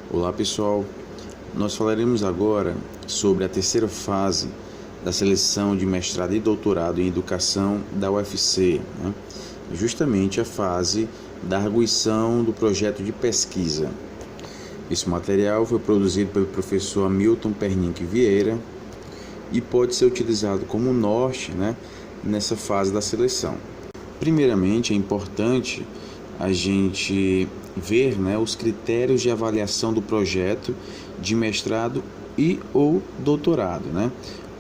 Olá pessoal, nós falaremos agora sobre a terceira fase da seleção de mestrado e doutorado em educação da UFC, justamente a fase da arguição do projeto de pesquisa. Esse material foi produzido pelo professor Hamilton Perninck Vieira e pode ser utilizado como norte nessa fase da seleção. Primeiramente, é importante a gente ver os critérios de avaliação do projeto de mestrado e ou doutorado.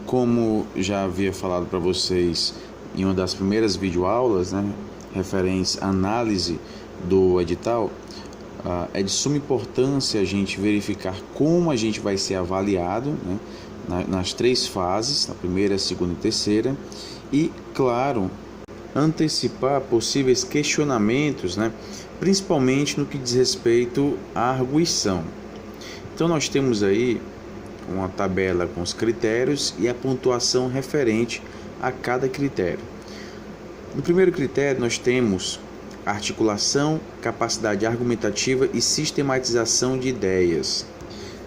Como já havia falado para vocês em uma das primeiras videoaulas, referentes à análise do edital, é de suma importância a gente verificar como a gente vai ser avaliado nas três fases, na primeira, segunda e terceira, e, claro, antecipar possíveis questionamentos, principalmente no que diz respeito à arguição. Então nós temos aí uma tabela com os critérios e a pontuação referente a cada critério. No primeiro critério nós temos articulação, capacidade argumentativa e sistematização de ideias.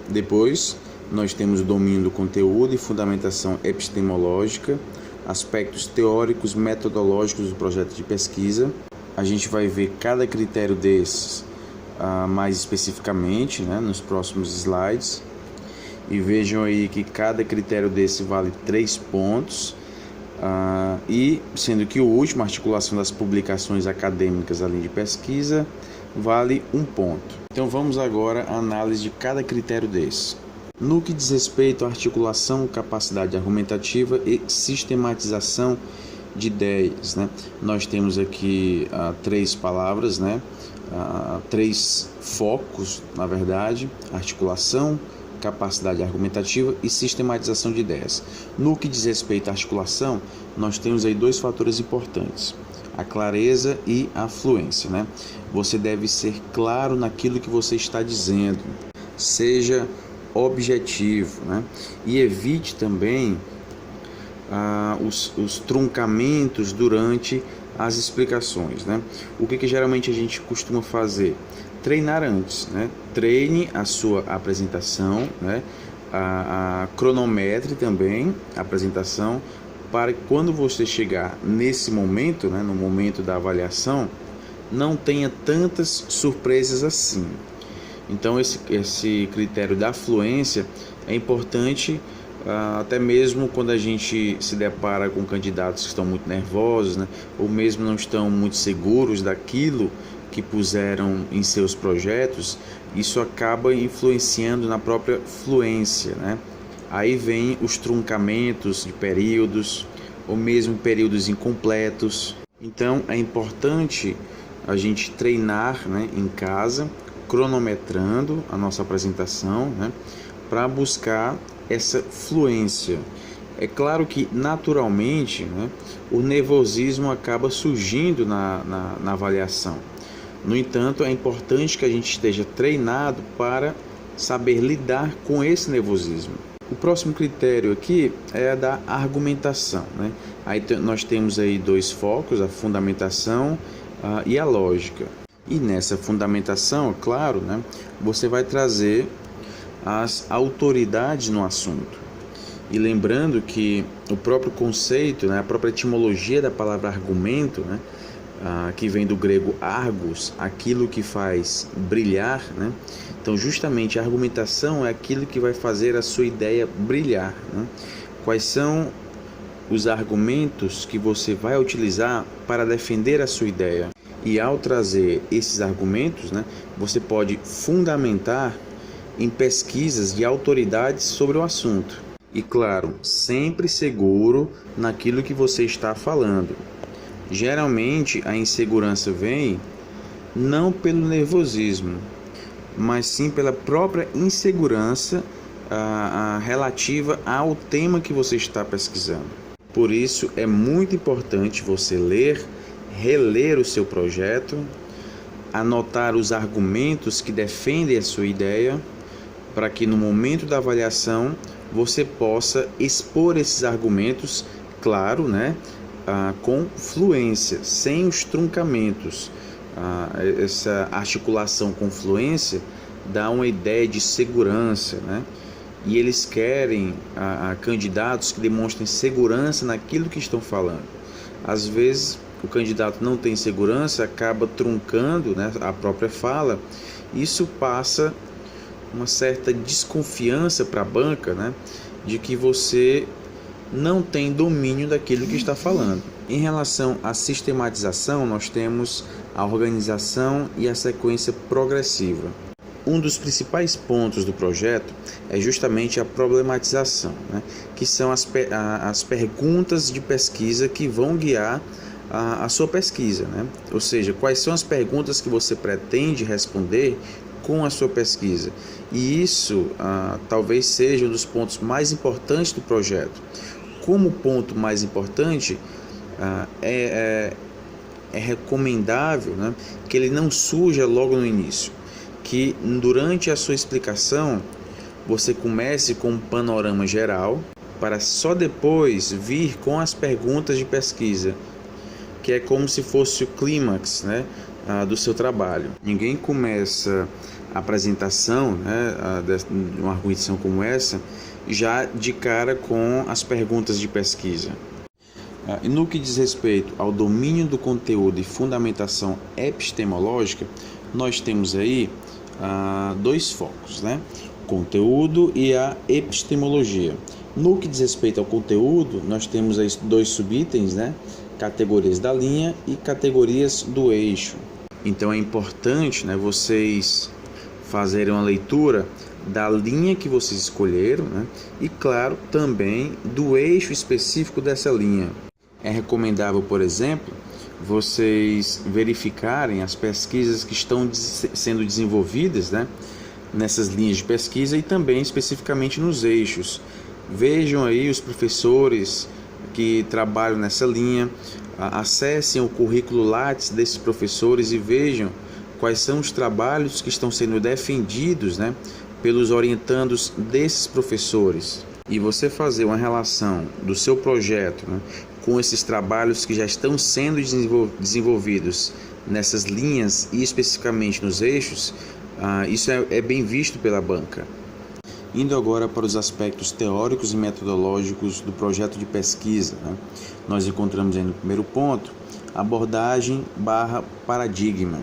Depois nós temos o domínio do conteúdo e fundamentação epistemológica, aspectos teóricos, metodológicos do projeto de pesquisa. A gente vai ver cada critério desses mais especificamente nos próximos slides. E vejam aí que cada critério desse vale 3 pontos, e sendo que o último, a articulação das publicações acadêmicas além de pesquisa, vale 1 ponto. Então vamos agora à análise de cada critério desse. No que diz respeito à articulação, capacidade argumentativa e sistematização de ideias, nós temos aqui 3 palavras, 3 focos, na verdade: articulação, capacidade argumentativa e sistematização de ideias. No que diz respeito à articulação, nós temos aí 2 fatores importantes: a clareza e a fluência. Você deve ser claro naquilo que você está dizendo, seja objetivo, e evite também os truncamentos durante as explicações. O que geralmente a gente costuma fazer? Treinar antes, treine a sua apresentação, a cronometre também a apresentação, para que quando você chegar nesse momento, no momento da avaliação, não tenha tantas surpresas assim. Então esse critério da fluência é importante, até mesmo quando a gente se depara com candidatos que estão muito nervosos, ou mesmo não estão muito seguros daquilo que puseram em seus projetos. Isso acaba influenciando na própria fluência. Aí vem os truncamentos de períodos, ou mesmo períodos incompletos. Então é importante a gente treinar em casa, cronometrando a nossa apresentação, para buscar essa fluência. É claro que naturalmente o nervosismo acaba surgindo na avaliação. No entanto, é importante que a gente esteja treinado para saber lidar com esse nervosismo. O próximo critério aqui é a da argumentação. Aí nós temos aí 2 focos: a fundamentação e a lógica. E nessa fundamentação, é claro, você vai trazer as autoridades no assunto. E lembrando que o próprio conceito, a própria etimologia da palavra argumento, que vem do grego argos, aquilo que faz brilhar, Então justamente a argumentação é aquilo que vai fazer a sua ideia brilhar. Quais são os argumentos que você vai utilizar para defender a sua ideia? E ao trazer esses argumentos, você pode fundamentar em pesquisas de autoridades sobre o assunto. E claro, sempre seguro naquilo que você está falando. Geralmente a insegurança vem não pelo nervosismo, mas sim pela própria insegurança relativa ao tema que você está pesquisando. Por isso é muito importante você ler, reler o seu projeto, anotar os argumentos que defendem a sua ideia, para que no momento da avaliação você possa expor esses argumentos, claro, com fluência, sem os truncamentos. Essa articulação com fluência dá uma ideia de segurança, né? E eles querem candidatos que demonstrem segurança naquilo que estão falando. Às vezes o candidato não tem segurança, acaba truncando, né, a própria fala. Isso passa uma certa desconfiança para a banca, né, de que você não tem domínio daquilo que está falando. Em relação à sistematização, nós temos a organização e a sequência progressiva. Um dos principais pontos do projeto é justamente a problematização, né, que são as perguntas de pesquisa que vão guiar a sua pesquisa, né? Ou seja, quais são as perguntas que você pretende responder com a sua pesquisa. E isso talvez seja um dos pontos mais importantes do projeto. Como ponto mais importante, é recomendável, né, que ele não surja logo no início, que durante a sua explicação você comece com um panorama geral, para só depois vir com as perguntas de pesquisa, que é como se fosse o clímax, né, do seu trabalho. Ninguém começa a apresentação, né, de uma argumentação como essa já de cara com as perguntas de pesquisa. No que diz respeito ao domínio do conteúdo e fundamentação epistemológica, nós temos aí dois focos, né? Conteúdo e a epistemologia. No que diz respeito ao conteúdo, nós temos aí dois subitens, né? Categorias da linha e categorias do eixo. Então é importante, né, vocês fazerem uma leitura da linha que vocês escolheram, né? E claro, também do eixo específico dessa linha. É recomendável, por exemplo, vocês verificarem as pesquisas que estão sendo desenvolvidas, né, nessas linhas de pesquisa e também especificamente nos eixos. Vejam aí os professores que trabalham nessa linha, acessem o currículo Lattes desses professores e vejam quais são os trabalhos que estão sendo defendidos, né, pelos orientandos desses professores. E você fazer uma relação do seu projeto, né, com esses trabalhos que já estão sendo desenvolvidos nessas linhas e especificamente nos eixos, isso é bem visto pela banca. Indo agora para os aspectos teóricos e metodológicos do projeto de pesquisa, né? Nós encontramos aí no primeiro ponto, abordagem / paradigma.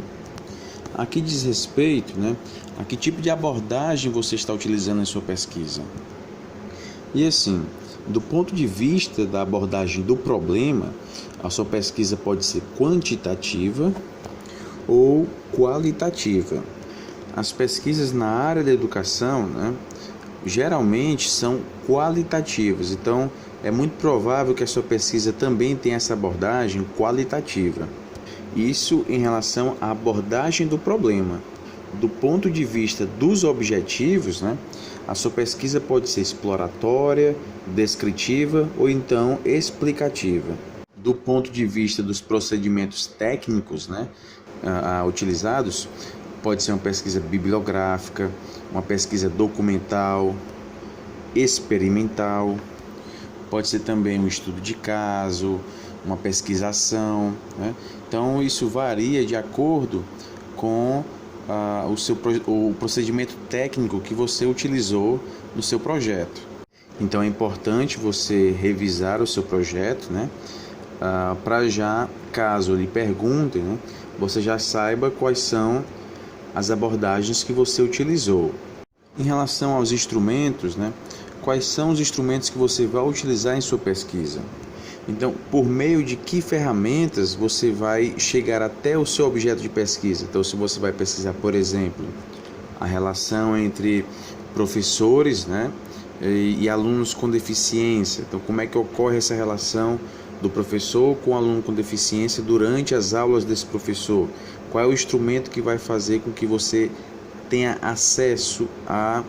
Aqui diz respeito, né, a que tipo de abordagem você está utilizando em sua pesquisa. E assim, do ponto de vista da abordagem do problema, a sua pesquisa pode ser quantitativa ou qualitativa. As pesquisas na área da educação, né, geralmente são qualitativas, então é muito provável que a sua pesquisa também tenha essa abordagem qualitativa. Isso em relação à abordagem do problema. Do ponto de vista dos objetivos, né, a sua pesquisa pode ser exploratória, descritiva ou então explicativa. Do ponto de vista dos procedimentos técnicos, né, utilizados, pode ser uma pesquisa bibliográfica, uma pesquisa documental, experimental, pode ser também um estudo de caso, uma pesquisação, né? Então isso varia de acordo com o procedimento técnico que você utilizou no seu projeto. Então é importante você revisar o seu projeto, né? Para já, caso lhe perguntem, né, você já saiba quais são as abordagens que você utilizou. Em relação aos instrumentos, né, quais são os instrumentos que você vai utilizar em sua pesquisa? Então, por meio de que ferramentas você vai chegar até o seu objeto de pesquisa? Então, se você vai pesquisar, por exemplo, a relação entre professores, né, e alunos com deficiência. Então, como é que ocorre essa relação do professor com o aluno com deficiência durante as aulas desse professor? Qual é o instrumento que vai fazer com que você tenha acesso a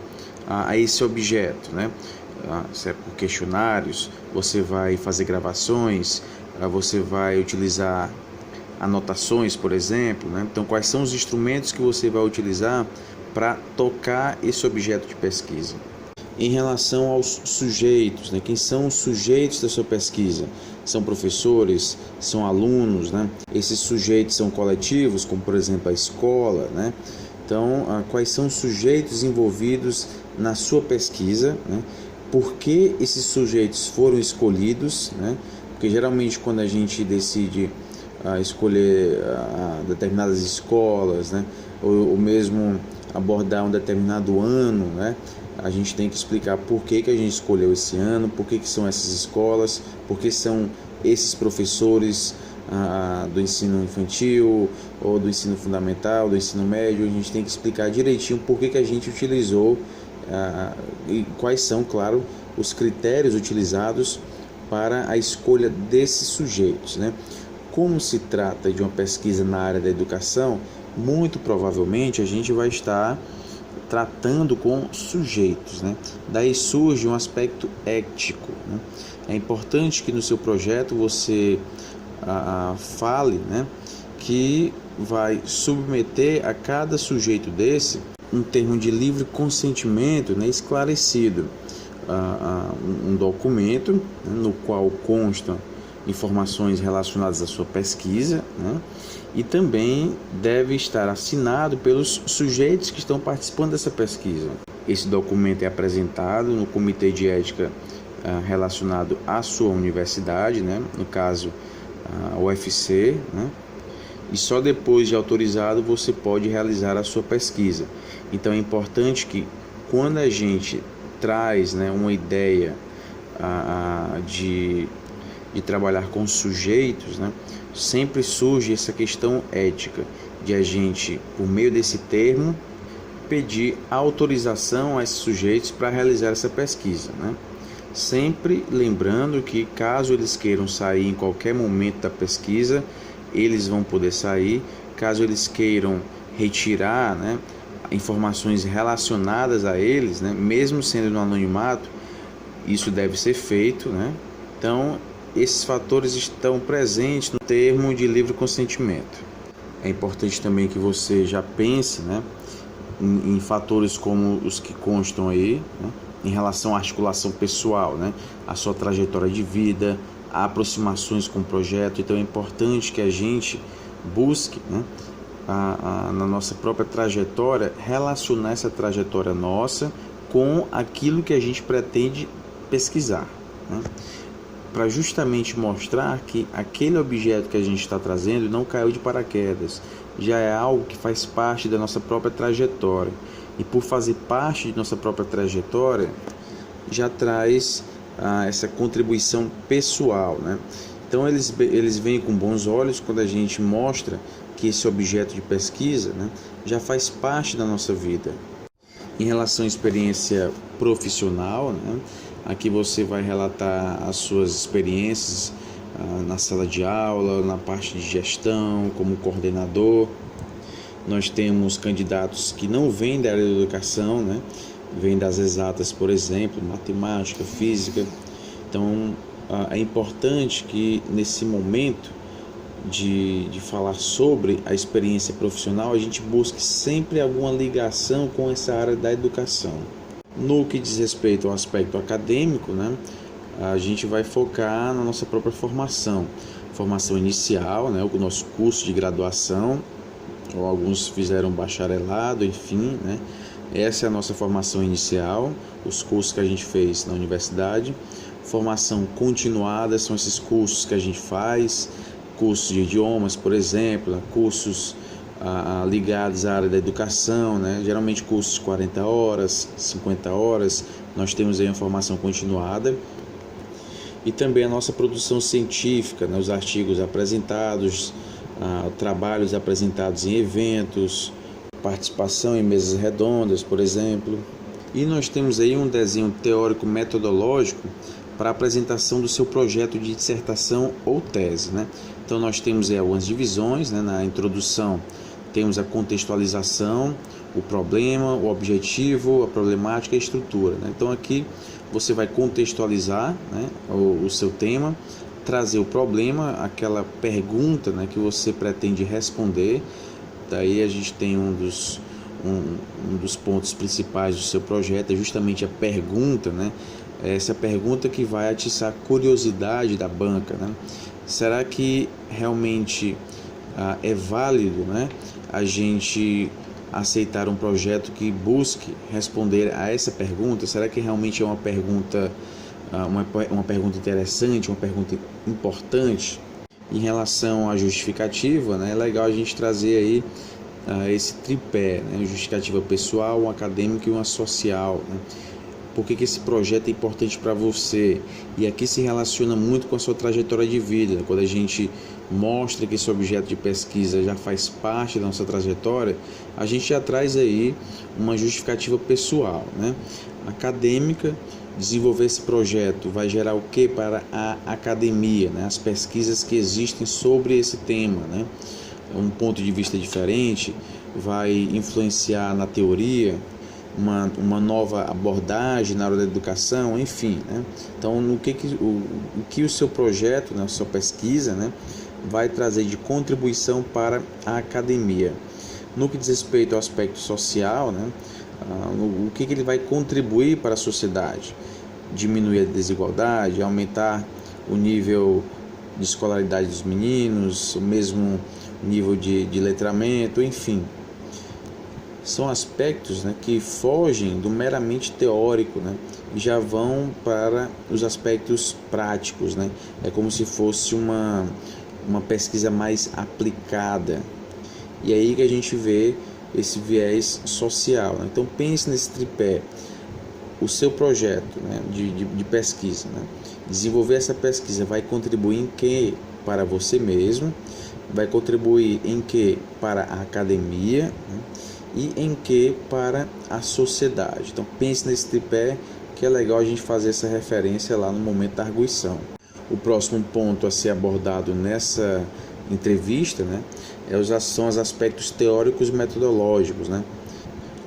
esse objeto, né? Se é por questionários, você vai fazer gravações, você vai utilizar anotações, por exemplo, né? Então, quais são os instrumentos que você vai utilizar para tocar esse objeto de pesquisa? Em relação aos sujeitos, né? Quem são os sujeitos da sua pesquisa? São professores? São alunos, né? Esses sujeitos são coletivos, como por exemplo a escola, né? Então, quais são os sujeitos envolvidos na sua pesquisa, né? Por que esses sujeitos foram escolhidos, né? Porque geralmente quando a gente decide escolher determinadas escolas, né? Ou mesmo abordar um determinado ano, né? A gente tem que explicar por que a gente escolheu esse ano, por que são essas escolas, por que são esses professores do ensino infantil ou do ensino fundamental, do ensino médio. A gente tem que explicar direitinho por que a gente utilizou e quais são, claro, os critérios utilizados para a escolha desses sujeitos, né? Como se trata de uma pesquisa na área da educação, muito provavelmente a gente vai estar tratando com sujeitos, né? Daí surge um aspecto ético, né? É importante que no seu projeto você fale, né, que vai submeter a cada sujeito desse um termo de livre consentimento, né, esclarecido, um documento, né, no qual constam informações relacionadas à sua pesquisa, né, e também deve estar assinado pelos sujeitos que estão participando dessa pesquisa. Esse documento é apresentado no comitê de ética relacionado à sua universidade, né, no caso a UFC, né, e só depois de autorizado você pode realizar a sua pesquisa. Então é importante que quando a gente traz, né, uma ideia de trabalhar com sujeitos, né, sempre surge essa questão ética de a gente, por meio desse termo, pedir autorização a esses sujeitos para realizar essa pesquisa, né? Sempre lembrando que caso eles queiram sair em qualquer momento da pesquisa, eles vão poder sair. Caso eles queiram retirar, né, informações relacionadas a eles, né, mesmo sendo no anonimato, isso deve ser feito, né? Então, esses fatores estão presentes no termo de livre consentimento. É importante também que você já pense, né, em fatores como os que constam aí, né, em relação à articulação pessoal, né, a sua trajetória de vida, aproximações com o projeto. Então é importante que a gente busque, né, na nossa própria trajetória, relacionar essa trajetória nossa com aquilo que a gente pretende pesquisar, né, para justamente mostrar que aquele objeto que a gente está trazendo não caiu de paraquedas, já é algo que faz parte da nossa própria trajetória. E por fazer parte de nossa própria trajetória, já traz essa contribuição pessoal, né? Então eles veem com bons olhos quando a gente mostra que esse objeto de pesquisa, né, já faz parte da nossa vida. Em relação à experiência profissional, né, aqui você vai relatar as suas experiências na sala de aula, na parte de gestão, como coordenador. Nós temos candidatos que não vêm da área da educação, né? Vêm das exatas, por exemplo, matemática, física. Então, é importante que nesse momento de falar sobre a experiência profissional, a gente busque sempre alguma ligação com essa área da educação. No que diz respeito ao aspecto acadêmico, né, a gente vai focar na nossa própria formação inicial, né, o nosso curso de graduação, ou alguns fizeram bacharelado, enfim, né? Essa é a nossa formação inicial, os cursos que a gente fez na universidade. Formação continuada são esses cursos que a gente faz, cursos de idiomas, por exemplo, cursos ligados à área da educação, né? Geralmente cursos de 40 horas, 50 horas, nós temos aí uma formação continuada. E também a nossa produção científica, né? Os artigos apresentados, trabalhos apresentados em eventos, participação em mesas redondas, por exemplo. E nós temos aí um desenho teórico metodológico para a apresentação do seu projeto de dissertação ou tese, né? Então nós temos aí algumas divisões, né? Na introdução temos a contextualização, o problema, o objetivo, a problemática e a estrutura, né? Então aqui você vai contextualizar, né, o seu tema, trazer o problema, aquela pergunta, né, que você pretende responder. Daí a gente tem um dos pontos principais do seu projeto, é justamente a pergunta, né? Essa pergunta que vai atiçar a curiosidade da banca, né? Será que realmente é válido, né, a gente aceitar um projeto que busque responder a essa pergunta? Será que realmente é uma pergunta, uma pergunta interessante, uma pergunta importante? Em relação à justificativa, né, é legal a gente trazer aí esse tripé, né, justificativa pessoal, uma acadêmica e uma social, né? Por que esse projeto é importante para você? E aqui se relaciona muito com a sua trajetória de vida. Quando a gente mostra que esse objeto de pesquisa já faz parte da nossa trajetória, a gente já traz aí uma justificativa pessoal, né? Acadêmica, desenvolver esse projeto vai gerar o que para a academia, né? As pesquisas que existem sobre esse tema, né? Um ponto de vista diferente vai influenciar na teoria, uma nova abordagem na área da educação, enfim, né? Então, o que o seu projeto, né, a sua pesquisa, né, vai trazer de contribuição para a academia? No que diz respeito ao aspecto social, né, o que ele vai contribuir para a sociedade? Diminuir a desigualdade, aumentar o nível de escolaridade dos meninos, o mesmo nível de letramento, enfim. São aspectos, né, que fogem do meramente teórico, né, e já vão para os aspectos práticos, né? É como se fosse uma pesquisa mais aplicada. E aí que a gente vê esse viés social, né? Então pense nesse tripé. O seu projeto, né, de pesquisa, né? Desenvolver essa pesquisa vai contribuir em que para você mesmo, vai contribuir em que para a academia, né? E em que para a sociedade. Então pense nesse tripé, que é legal a gente fazer essa referência lá no momento da arguição. O próximo ponto a ser abordado nessa entrevista, né, são os aspectos teóricos e metodológicos, né?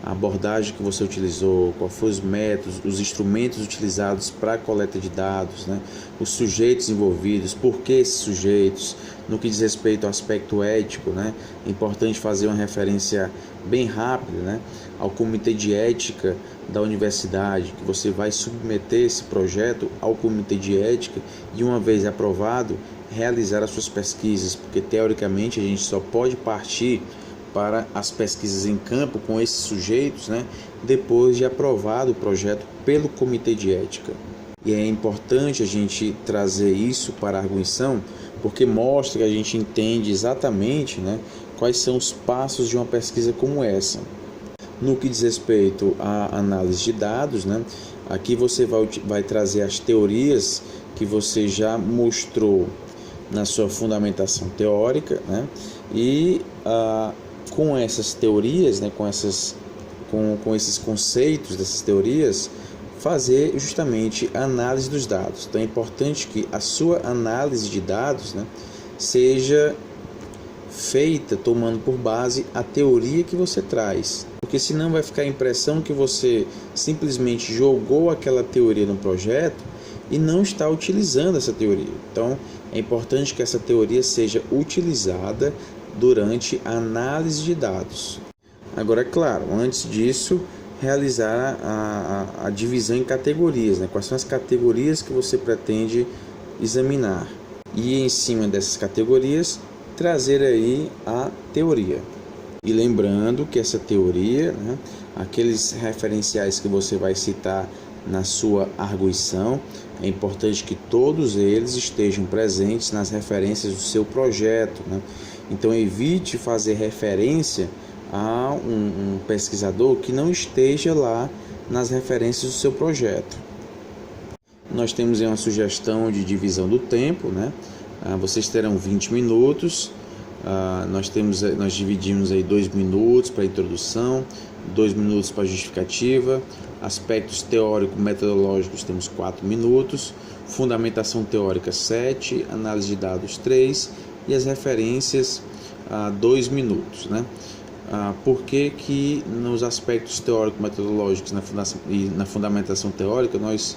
A abordagem que você utilizou, quais foram os métodos, os instrumentos utilizados para a coleta de dados, né? Os sujeitos envolvidos, por que esses sujeitos, no que diz respeito ao aspecto ético, né? É importante fazer uma referência bem rápida, né, ao comitê de ética da universidade, que você vai submeter esse projeto ao comitê de ética e, uma vez aprovado, realizar as suas pesquisas, porque teoricamente a gente só pode partir para as pesquisas em campo com esses sujeitos, né, depois de aprovado o projeto pelo comitê de ética. E é importante a gente trazer isso para a arguição, porque mostra que a gente entende exatamente, né, quais são os passos de uma pesquisa como essa. No que diz respeito à análise de dados, né, aqui você vai trazer as teorias que você já mostrou na sua fundamentação teórica, né, e com essas teorias, né, com esses conceitos dessas teorias, fazer justamente a análise dos dados. Então é importante que a sua análise de dados, né, seja feita tomando por base a teoria que você traz, porque senão vai ficar a impressão que você simplesmente jogou aquela teoria no projeto e não está utilizando essa teoria. Então é importante que essa teoria seja utilizada durante a análise de dados. Agora, é claro, antes disso, realizar a divisão em categorias, né? Quais são as categorias que você pretende examinar, e em cima dessas categorias trazer aí a teoria. E lembrando que essa teoria, né, aqueles referenciais que você vai citar na sua arguição, é importante que todos eles estejam presentes nas referências do seu projeto, né? Então evite fazer referência a um pesquisador que não esteja lá nas referências do seu projeto. Nós temos aí uma sugestão de divisão do tempo, né? Vocês terão 20 minutos, nós dividimos aí 2 minutos para a introdução, 2 minutos para a justificativa, aspectos teórico-metodológicos temos 4 minutos, fundamentação teórica 7, análise de dados 3 e as referências 2 minutos, né? Por que nos aspectos teórico-metodológicos e na fundamentação teórica nós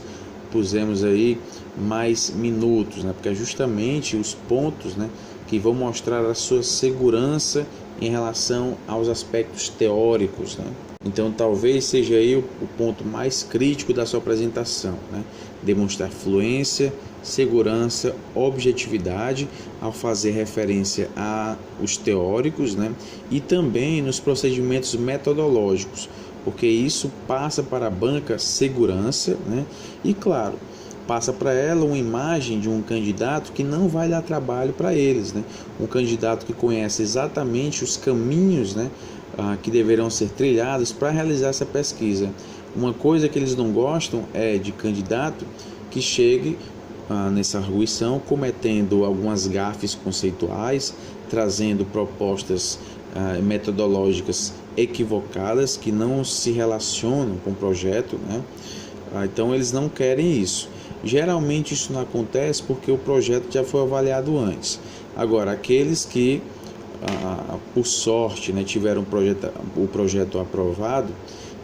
pusemos aí mais minutos, né? Porque é justamente os pontos, né, que vão mostrar a sua segurança em relação aos aspectos teóricos, né? Então talvez seja aí o ponto mais crítico da sua apresentação, né? Demonstrar fluência, segurança, objetividade, ao fazer referência aos teóricos, né? E também nos procedimentos metodológicos, porque isso passa para a banca segurança, né? E claro, passa para ela uma imagem de um candidato que não vai dar trabalho para eles, né? Um candidato que conhece exatamente os caminhos, né, que deverão ser trilhados para realizar essa pesquisa. Uma coisa que eles não gostam é de candidato que chegue nessa arguição cometendo algumas gafes conceituais, trazendo propostas metodológicas equivocadas que não se relacionam com o projeto, né? Então eles não querem isso. Geralmente isso não acontece porque o projeto já foi avaliado antes. Agora, aqueles que, por sorte, né, tiveram o projeto aprovado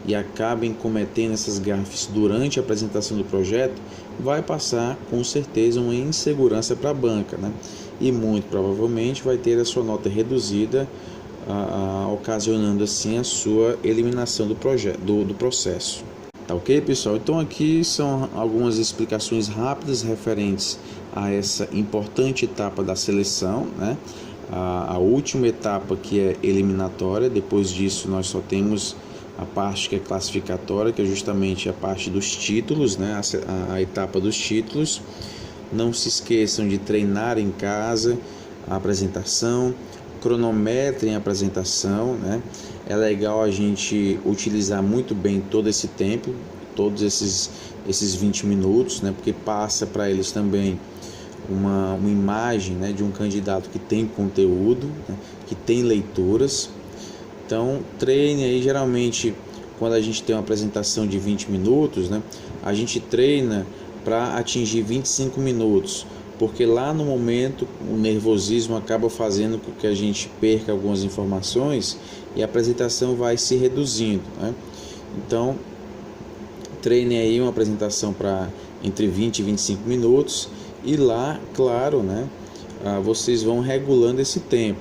e acabem cometendo essas gafes durante a apresentação do projeto, vai passar com certeza uma insegurança para a banca, né? E muito provavelmente vai ter a sua nota reduzida, ocasionando assim a sua eliminação do processo. Tá ok, pessoal? Então aqui são algumas explicações rápidas referentes a essa importante etapa da seleção, né? A última etapa, que é eliminatória. Depois disso nós só temos a parte que é classificatória, que é justamente a parte dos títulos, né? A etapa dos títulos. Não se esqueçam de treinar em casa a apresentação, cronometrem a apresentação, né? É legal a gente utilizar muito bem todo esse tempo, todos esses 20 minutos, né? Porque passa para eles também uma imagem, né, de um candidato que tem conteúdo, né, que tem leituras. Então, treine aí. Geralmente, quando a gente tem uma apresentação de 20 minutos, né, a gente treina para atingir 25 minutos, porque lá no momento o nervosismo acaba fazendo com que a gente perca algumas informações e a apresentação vai se reduzindo, né? Então, treine aí uma apresentação para entre 20 e 25 minutos e lá, claro, né, vocês vão regulando esse tempo,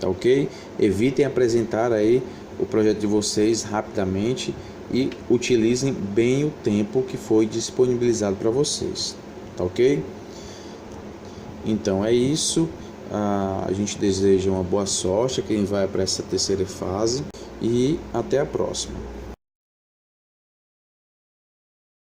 tá ok? Evitem apresentar aí o projeto de vocês rapidamente e utilizem bem o tempo que foi disponibilizado para vocês, tá ok? Então é isso, a gente deseja uma boa sorte a quem vai para essa terceira fase e até a próxima.